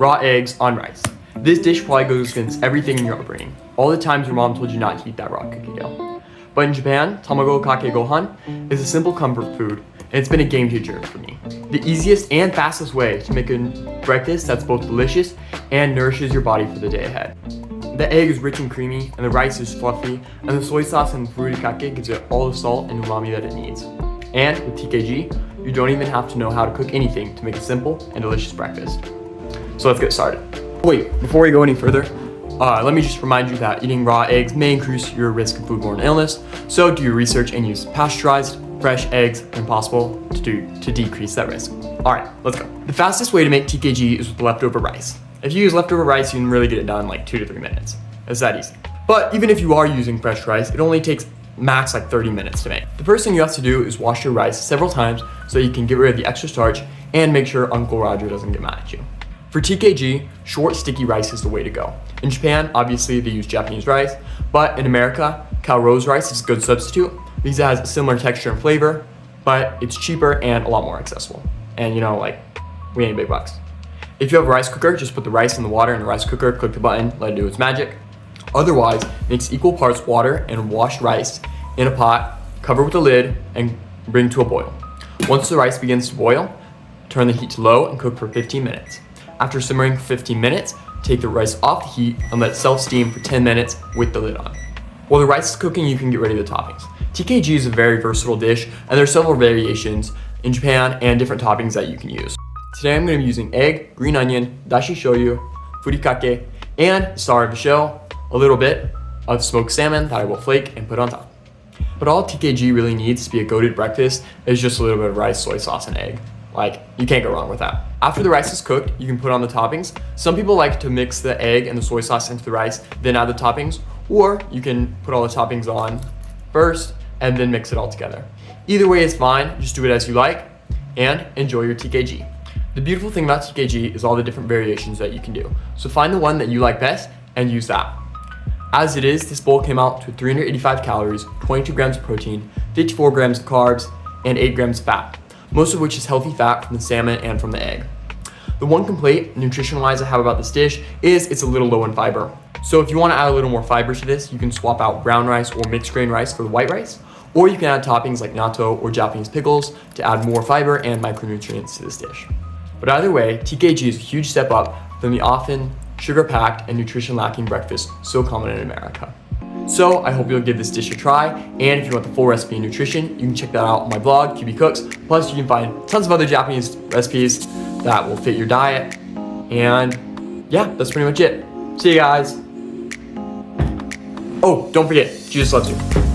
raw eggs on rice. This dish probably goes against everything in your upbringing. All the times your mom told you not to eat that raw cookie dough. But in Japan, Tamago Kake Gohan is a simple comfort food, and it's been a game changer for me. The easiest and fastest way to make a breakfast that's both delicious and nourishes your body for the day ahead. The egg is rich and creamy, and the rice is fluffy, and the soy sauce and furikake gives it all the salt and umami that it needs. And with TKG, you don't even have to know how to cook anything to make a simple and delicious breakfast. So let's get started. Wait, before we go any further, let me just remind you that eating raw eggs may increase your risk of foodborne illness, so do your research and use pasteurized, fresh eggs when possible to decrease that risk. Alright, let's go. The fastest way to make TKG is with leftover rice. If you use leftover rice, you can really get it done in like 2 to 3 minutes. It's that easy. But even if you are using fresh rice, it only takes max like 30 minutes to make. The first thing you have to do is wash your rice several times so you can get rid of the extra starch and make sure Uncle Roger doesn't get mad at you. For TKG, short sticky rice is the way to go. In Japan, obviously they use Japanese rice, but in America, Cal Rose rice is a good substitute because it has a similar texture and flavor, but it's cheaper and a lot more accessible. And we ain't big bucks. If you have a rice cooker, just put the rice in the water in the rice cooker, click the button, let it do its magic. Otherwise, mix equal parts water and washed rice in a pot, cover with a lid, and bring to a boil. Once the rice begins to boil, turn the heat to low and cook for 15 minutes. After simmering for 15 minutes, take the rice off the heat and let it self-steam for 10 minutes with the lid on. While the rice is cooking, you can get ready the toppings. TKG is a very versatile dish, and there are several variations in Japan and different toppings that you can use. Today I'm going to be using egg, green onion, dashi shoyu, furikake, and star of the show, a little bit of smoked salmon that I will flake and put on top. But all TKG really needs to be a goated breakfast is just a little bit of rice, soy sauce, and egg. You can't go wrong with that. After the rice is cooked, you can put on the toppings. Some people like to mix the egg and the soy sauce into the rice, then add the toppings, or you can put all the toppings on first and then mix it all together. Either way is fine, just do it as you like, and enjoy your TKG. The beautiful thing about TKG is all the different variations that you can do. So find the one that you like best and use that. As it is, this bowl came out to 385 calories, 22 grams of protein, 54 grams of carbs, and 8 grams of fat, most of which is healthy fat from the salmon and from the egg. The one complaint, nutrition-wise, I have about this dish is it's a little low in fiber. So if you want to add a little more fiber to this, you can swap out brown rice or mixed grain rice for the white rice, or you can add toppings like natto or Japanese pickles to add more fiber and micronutrients to this dish. But either way, TKG is a huge step up from the often sugar-packed and nutrition-lacking breakfast so common in America. So I hope you'll give this dish a try, and if you want the full recipe and nutrition, you can check that out on my blog, QB Cooks. Plus you can find tons of other Japanese recipes that will fit your diet. And yeah, that's pretty much it. See you guys. Oh, don't forget, Jesus loves you.